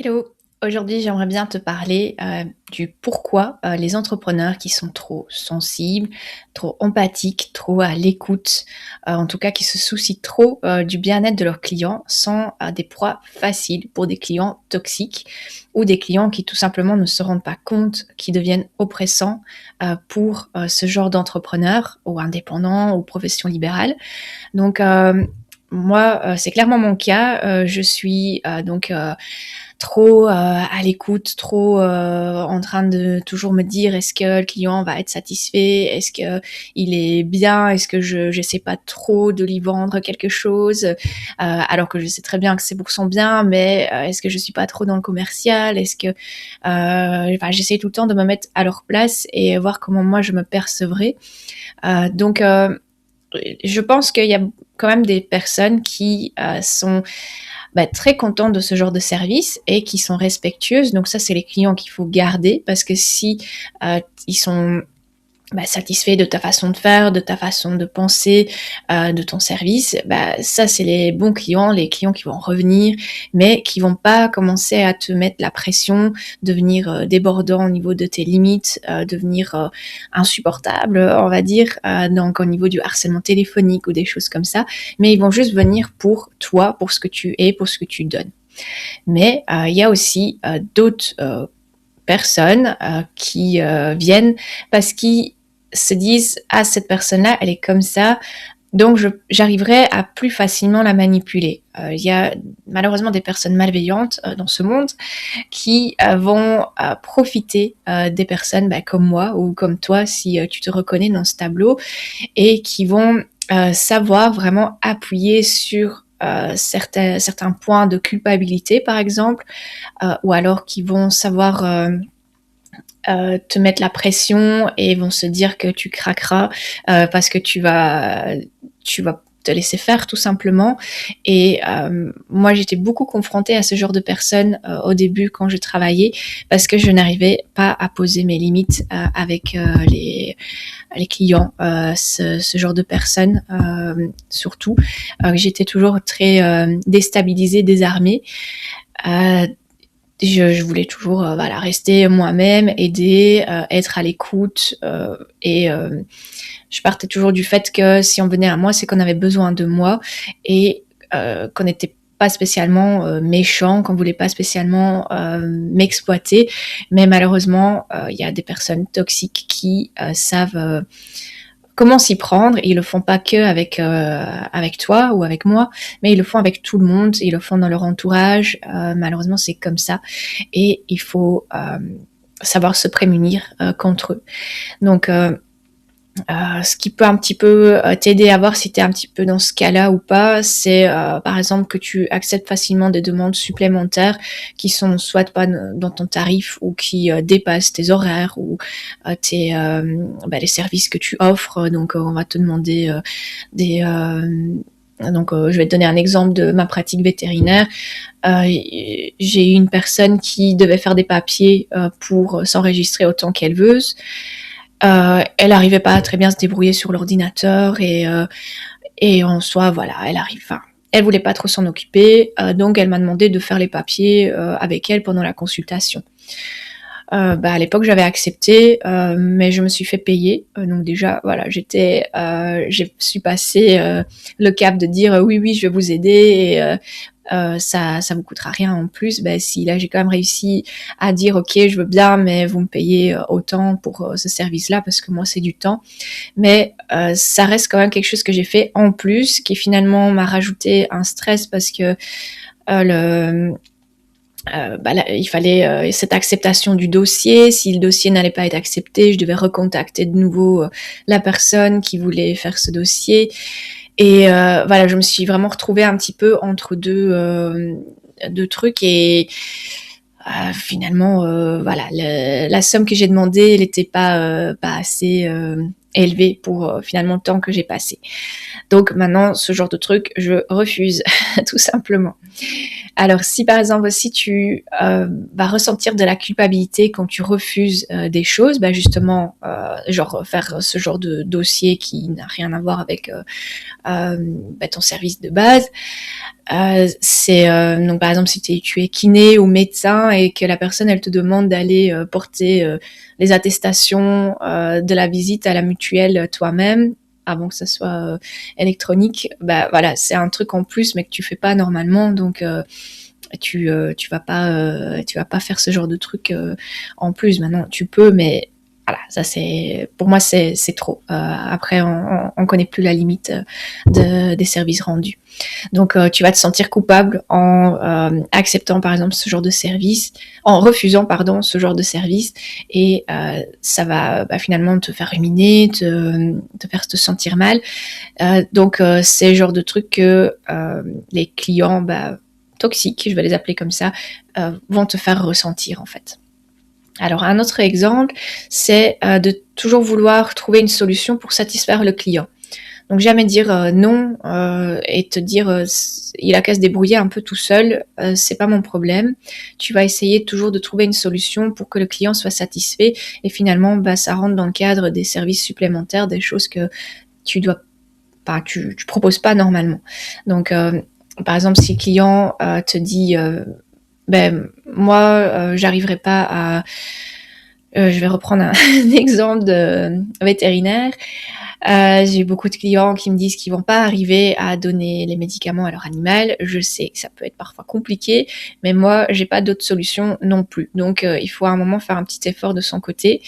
Hello, aujourd'hui j'aimerais bien te parler du pourquoi les entrepreneurs qui sont trop sensibles, trop empathiques, trop à l'écoute, en tout cas qui se soucient trop du bien-être de leurs clients sont des proies faciles pour des clients toxiques ou des clients qui tout simplement ne se rendent pas compte, qui deviennent oppressants pour ce genre d'entrepreneurs ou indépendants ou professions libérales. Donc moi, c'est clairement mon cas. Je suis trop à l'écoute, trop en train de toujours me dire est-ce que le client va être satisfait, est-ce que il est bien, est-ce que j'essaie pas trop de lui vendre quelque chose, alors que je sais très bien que c'est pour son bien, mais est-ce que je suis pas trop dans le commercial, est-ce que j'essaie tout le temps de me mettre à leur place et voir comment moi je me percevrais. Donc je pense qu'il y a quand même des personnes qui sont très contentes de ce genre de service et qui sont respectueuses. Donc ça, c'est les clients qu'il faut garder parce que si ils sont satisfaits de ta façon de faire, de ta façon de penser, de ton service, ça c'est les bons clients, les clients qui vont revenir, mais qui vont pas commencer à te mettre la pression, devenir débordant au niveau de tes limites, devenir insupportable, on va dire, donc au niveau du harcèlement téléphonique ou des choses comme ça, mais ils vont juste venir pour toi, pour ce que tu es, pour ce que tu donnes. Mais il y a aussi d'autres personnes qui viennent parce qu'ils se disent ah cette personne-là elle est comme ça donc j'arriverai à plus facilement la manipuler. Il y a malheureusement des personnes malveillantes dans ce monde qui vont profiter des personnes comme moi ou comme toi si tu te reconnais dans ce tableau et qui vont savoir vraiment appuyer sur certains points de culpabilité par exemple ou alors qui vont savoir te mettre la pression et vont se dire que tu craqueras parce que tu vas te laisser faire tout simplement. Et moi, j'étais beaucoup confrontée à ce genre de personnes au début quand je travaillais parce que je n'arrivais pas à poser mes limites avec les clients, ce genre de personnes surtout. J'étais toujours très déstabilisée, désarmée. Euh, je voulais toujours rester moi-même, aider, être à l'écoute et je partais toujours du fait que si on venait à moi, c'est qu'on avait besoin de moi et qu'on n'était pas spécialement méchant, qu'on voulait pas spécialement m'exploiter, mais malheureusement il y a des personnes toxiques qui savent comment s'y prendre. Ils le font pas que avec toi ou avec moi, mais ils le font avec tout le monde. Ils le font dans leur entourage. Malheureusement, c'est comme ça, et il faut savoir se prémunir contre eux. Donc, ce qui peut un petit peu t'aider à voir si tu es un petit peu dans ce cas-là ou pas, c'est par exemple que tu acceptes facilement des demandes supplémentaires qui sont soit pas dans ton tarif ou qui dépassent tes horaires ou les services que tu offres. Donc on va te demander des... donc je vais te donner un exemple de ma pratique vétérinaire. J'ai eu une personne qui devait faire des papiers pour s'enregistrer autant qu'elle veut. Elle arrivait pas à très bien se débrouiller sur l'ordinateur et en soi voilà, elle voulait pas trop s'en occuper, donc elle m'a demandé de faire les papiers avec elle pendant la consultation. À l'époque j'avais accepté, mais je me suis fait payer. Donc déjà voilà, j'ai su passer le cap de dire oui oui je vais vous aider et ça vous coûtera rien en plus. Si là j'ai quand même réussi à dire ok je veux bien mais vous me payez autant pour ce service là parce que moi c'est du temps, mais ça reste quand même quelque chose que j'ai fait en plus qui finalement m'a rajouté un stress parce que le il fallait cette acceptation du dossier. Si le dossier n'allait pas être accepté, je devais recontacter de nouveau la personne qui voulait faire ce dossier. Et je me suis vraiment retrouvée un petit peu entre deux trucs et finalement, la somme que j'ai demandée, elle n'était pas assez élevée pour finalement le temps que j'ai passé. Donc maintenant, ce genre de truc, je refuse tout simplement. Alors si par exemple aussi tu vas ressentir de la culpabilité quand tu refuses des choses, justement, genre faire ce genre de dossier qui n'a rien à voir avec ton service de base, C'est donc par exemple si tu es kiné ou médecin et que la personne elle te demande d'aller porter les attestations de la visite à la mutuelle toi-même avant que ça soit électronique, bah voilà, c'est un truc en plus mais que tu fais pas normalement, donc tu vas pas faire ce genre de truc en plus. Maintenant tu peux, mais voilà, ça c'est pour moi c'est trop. Après on connaît plus la limite des services rendus. Donc tu vas te sentir coupable en acceptant par exemple ce genre de service, en refusant pardon ce genre de service, et ça va finalement te faire ruminer, te faire te sentir mal. Donc c'est le genre de trucs que les clients toxiques, je vais les appeler comme ça, vont te faire ressentir en fait. Alors un autre exemple, c'est de toujours vouloir trouver une solution pour satisfaire le client. Donc jamais dire non et te dire il a qu'à se débrouiller un peu tout seul, c'est pas mon problème. Tu vas essayer toujours de trouver une solution pour que le client soit satisfait, et finalement ça rentre dans le cadre des services supplémentaires, des choses que tu dois pas, tu proposes pas normalement. Donc par exemple si le client te dit moi j'arriverai pas à je vais reprendre un exemple de vétérinaire. J'ai beaucoup de clients qui me disent qu'ils vont pas arriver à donner les médicaments à leur animal. Je sais que ça peut être parfois compliqué, mais moi, j'ai pas d'autre solution non plus. Donc, il faut à un moment faire un petit effort de son côté.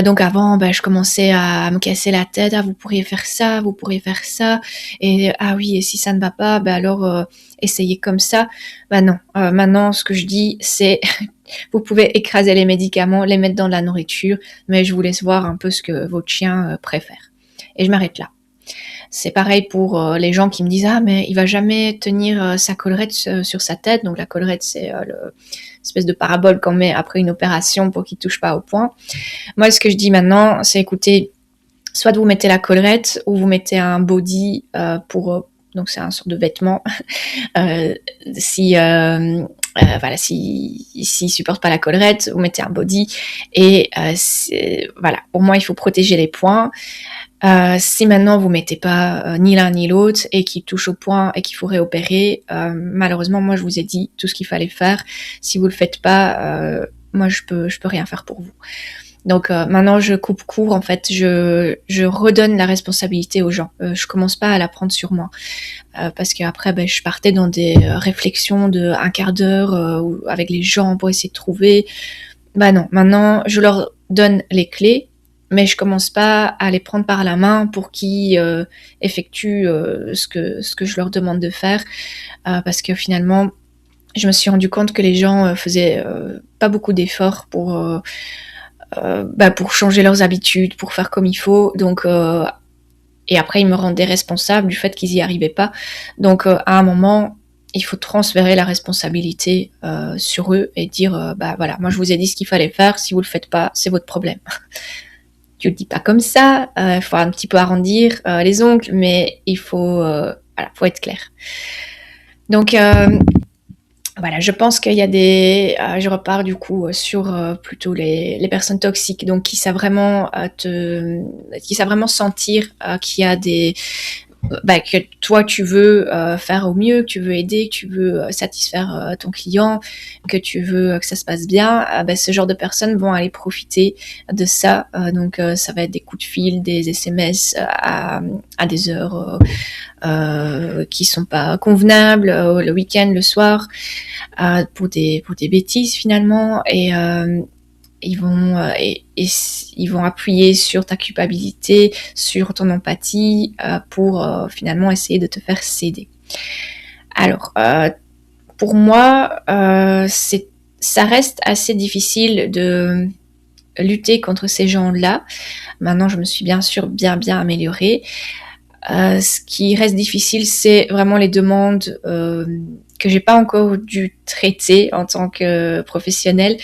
Donc avant, je commençais à me casser la tête. Ah, vous pourriez faire ça, vous pourriez faire ça. Et ah oui, et si ça ne va pas, alors essayez comme ça. Non. Maintenant, ce que je dis, c'est vous pouvez écraser les médicaments, les mettre dans de la nourriture, mais je vous laisse voir un peu ce que votre chien préfère. Et je m'arrête là. C'est pareil pour les gens qui me disent ah mais il va jamais tenir sa collerette sur sa tête. Donc la collerette c'est l'espèce de parabole qu'on met après une opération pour qu'il touche pas au poing. Moi ce que je dis maintenant c'est écoutez, soit vous mettez la collerette ou vous mettez un body pour donc c'est un sort de vêtement si voilà, si supporte pas la collerette, vous mettez un body, et voilà, pour moi il faut protéger les poings. Si maintenant vous mettez pas ni l'un ni l'autre et qu'il touche au point et qu'il faut réopérer, malheureusement moi je vous ai dit tout ce qu'il fallait faire. Si vous le faites pas, moi je peux rien faire pour vous. Donc maintenant je coupe court en fait, je redonne la responsabilité aux gens. Je commence pas à la prendre sur moi parce qu'après je partais dans des réflexions de un quart d'heure avec les gens pour essayer de trouver. Non, maintenant je leur donne les clés, mais je commence pas à les prendre par la main pour qu'ils effectuent ce que je leur demande de faire, parce que finalement je me suis rendu compte que les gens faisaient pas beaucoup d'efforts pour changer leurs habitudes, pour faire comme il faut. Donc et après ils me rendaient responsable du fait qu'ils y arrivaient pas. Donc à un moment il faut transférer la responsabilité sur eux et dire voilà, moi je vous ai dit ce qu'il fallait faire, si vous le faites pas, c'est votre problème. Tu le dis pas comme ça, il faut un petit peu arrondir les ongles, mais il faut faut être clair. Donc voilà, je pense qu'il y a je repars du coup sur plutôt les personnes toxiques, donc qui savent vraiment sentir qu'il y a que toi tu veux faire au mieux, que tu veux aider, que tu veux satisfaire ton client, que tu veux que ça se passe bien. Ce genre de personnes vont aller profiter de ça. Donc ça va être des coups de fil, des SMS à des heures qui sont pas convenables, le week-end, le soir, pour des bêtises finalement. Et ils vont appuyer sur ta culpabilité, sur ton empathie pour finalement essayer de te faire céder. Alors, pour moi, ça reste assez difficile de lutter contre ces gens-là. Maintenant, je me suis bien sûr bien améliorée. Ce qui reste difficile, c'est vraiment les demandes que j'ai pas encore dû traiter en tant que professionnelle,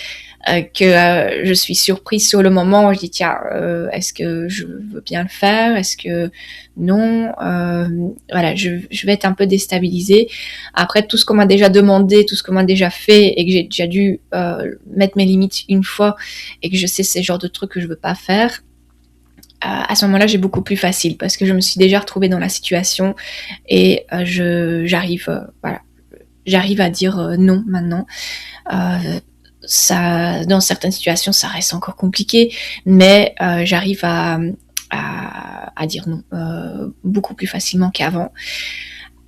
que je suis surprise sur le moment où je dis tiens, est-ce que je veux bien le faire, est-ce que non, voilà, je vais être un peu déstabilisée. Après tout ce qu'on m'a déjà demandé, tout ce qu'on m'a déjà fait et que j'ai déjà dû mettre mes limites une fois et que je sais ces genres de trucs que je veux pas faire, à ce moment-là, j'ai beaucoup plus facile parce que je me suis déjà retrouvée dans la situation et j'arrive à dire non maintenant. Ça, dans certaines situations, ça reste encore compliqué, mais j'arrive à dire non beaucoup plus facilement qu'avant.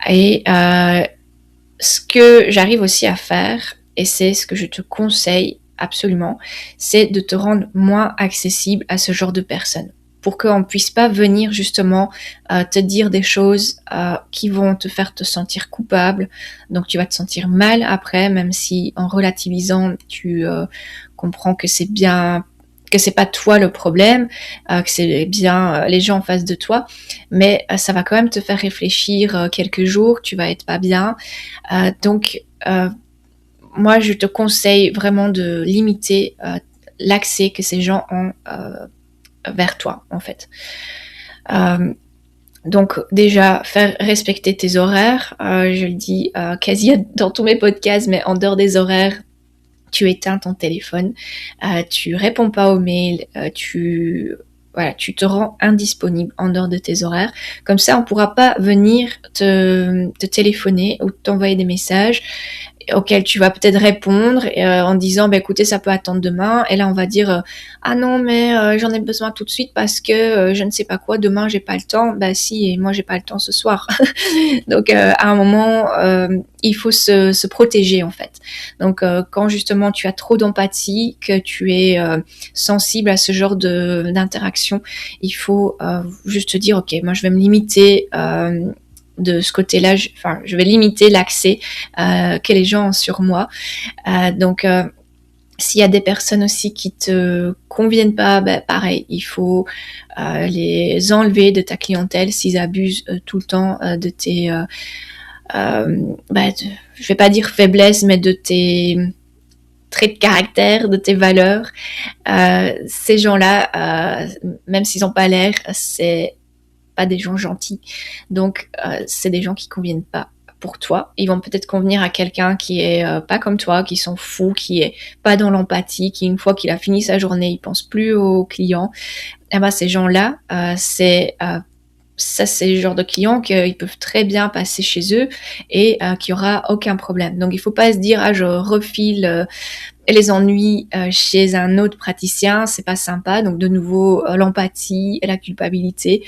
Et ce que j'arrive aussi à faire, et c'est ce que je te conseille absolument, c'est de te rendre moins accessible à ce genre de personnes pour qu'on ne puisse pas venir justement te dire des choses qui vont te faire te sentir coupable. Donc tu vas te sentir mal après, même si en relativisant, tu comprends que c'est bien, que c'est pas toi le problème, que c'est bien les gens en face de toi, mais ça va quand même te faire réfléchir quelques jours, tu vas être pas bien. Donc moi je te conseille vraiment de limiter l'accès que ces gens ont vers toi en fait. Donc déjà, faire respecter tes horaires, je le dis quasi dans tous mes podcasts, mais en dehors des horaires, tu éteins ton téléphone, tu réponds pas aux mails, tu te rends indisponible en dehors de tes horaires. Comme ça, on pourra pas venir te téléphoner ou t'envoyer des messages auquel tu vas peut-être répondre en disant bah écoutez ça peut attendre demain, et là on va dire ah non mais j'en ai besoin tout de suite parce que je ne sais pas quoi, demain j'ai pas le temps. Bah si, et moi j'ai pas le temps ce soir. Donc à un moment il faut se protéger en fait. Donc quand justement tu as trop d'empathie, que tu es sensible à ce genre d'interaction, il faut juste te dire ok, moi je vais me limiter de ce côté-là, je vais limiter l'accès que les gens ont sur moi. Donc, s'il y a des personnes aussi qui te conviennent pas, ben, pareil, il faut les enlever de ta clientèle s'ils abusent tout le temps de tes, je vais pas dire faiblesse, mais de tes traits de caractère, de tes valeurs. Ces gens-là, même s'ils n'ont pas l'air, c'est pas des gens gentils. Donc, c'est des gens qui conviennent pas pour toi. Ils vont peut-être convenir à quelqu'un qui est pas comme toi, qui s'en fout, qui est pas dans l'empathie, qui une fois qu'il a fini sa journée, il pense plus aux clients. Et ben ces gens-là, c'est le genre de clients qu'ils peuvent très bien passer chez eux et qu'il y aura aucun problème. Donc il faut pas se dire ah je refile les ennuis chez un autre praticien, c'est pas sympa. Donc de nouveau l'empathie et la culpabilité.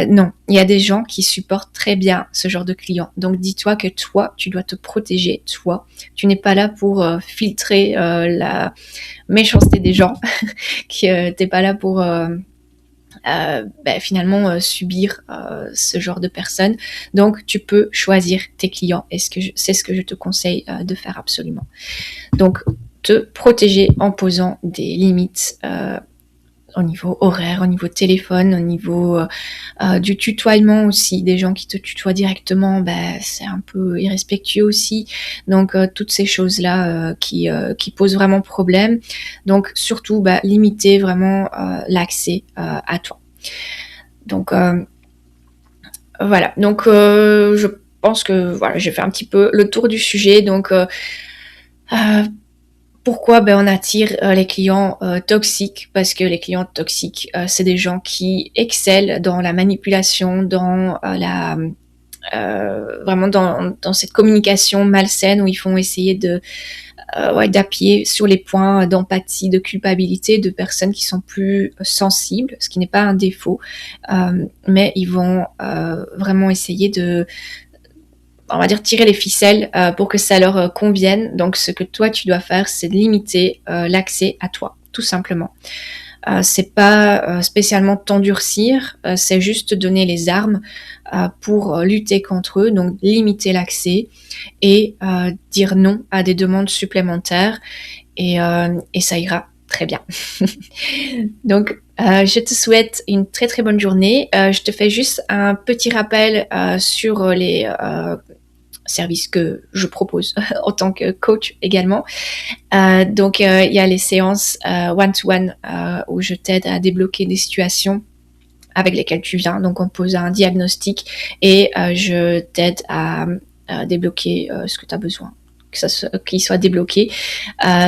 Non, il y a des gens qui supportent très bien ce genre de clients. Donc dis-toi que toi, tu dois te protéger, toi. Tu n'es pas là pour filtrer la méchanceté des gens. T'es pas là pour finalement subir ce genre de personnes. Donc tu peux choisir tes clients, et c'est ce que je te conseille de faire absolument. Donc te protéger en posant des limites au niveau horaire, au niveau téléphone, au niveau du tutoiement aussi. Des gens qui te tutoient directement, c'est un peu irrespectueux aussi. Donc toutes ces choses-là qui posent vraiment problème. Donc surtout limiter vraiment l'accès à toi. Donc voilà. Donc je pense que voilà, j'ai fait un petit peu le tour du sujet. Donc pourquoi on attire les clients toxiques? Parce que les clients toxiques, c'est des gens qui excellent dans la manipulation, dans vraiment dans cette communication malsaine où ils font essayer d'appuyer sur les points d'empathie, de culpabilité de personnes qui sont plus sensibles, ce qui n'est pas un défaut, mais ils vont vraiment essayer de, on va dire, tirer les ficelles pour que ça leur convienne. Donc ce que toi tu dois faire, c'est de limiter l'accès à toi, tout simplement. C'est pas spécialement t'endurcir, c'est juste te donner les armes pour lutter contre eux, donc limiter l'accès et dire non à des demandes supplémentaires, et ça ira très bien. Donc je te souhaite une très très bonne journée. Je te fais juste un petit rappel sur les services que je propose en tant que coach également. Donc il y a les séances one-to-one où je t'aide à débloquer des situations avec lesquelles tu viens. Donc on pose un diagnostic et je t'aide à débloquer ce que tu as besoin, qu'il soit débloqué.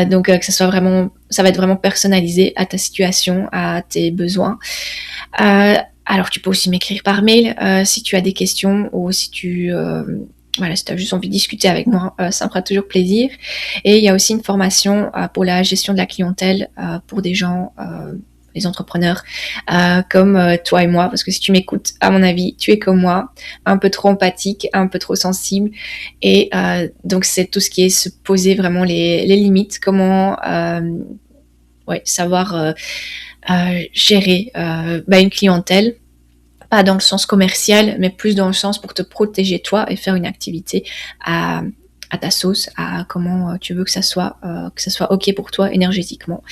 Donc que ce soit vraiment ça va être vraiment personnalisé à ta situation, à tes besoins. Alors tu peux aussi m'écrire par mail si tu as des questions ou si voilà, si tu as juste envie de discuter avec moi, ça me fera toujours plaisir. Et il y a aussi une formation pour la gestion de la clientèle pour des gens, les entrepreneurs, comme toi et moi, parce que si tu m'écoutes, à mon avis, tu es comme moi, un peu trop empathique, un peu trop sensible. Et donc c'est tout ce qui est se poser vraiment les limites, comment ouais, savoir gérer une clientèle, pas dans le sens commercial, mais plus dans le sens pour te protéger toi et faire une activité à, à ta sauce, à comment tu veux que ça soit ok pour toi énergétiquement.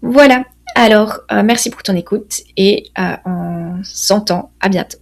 Voilà. Alors, merci pour ton écoute et on s'entend. À bientôt.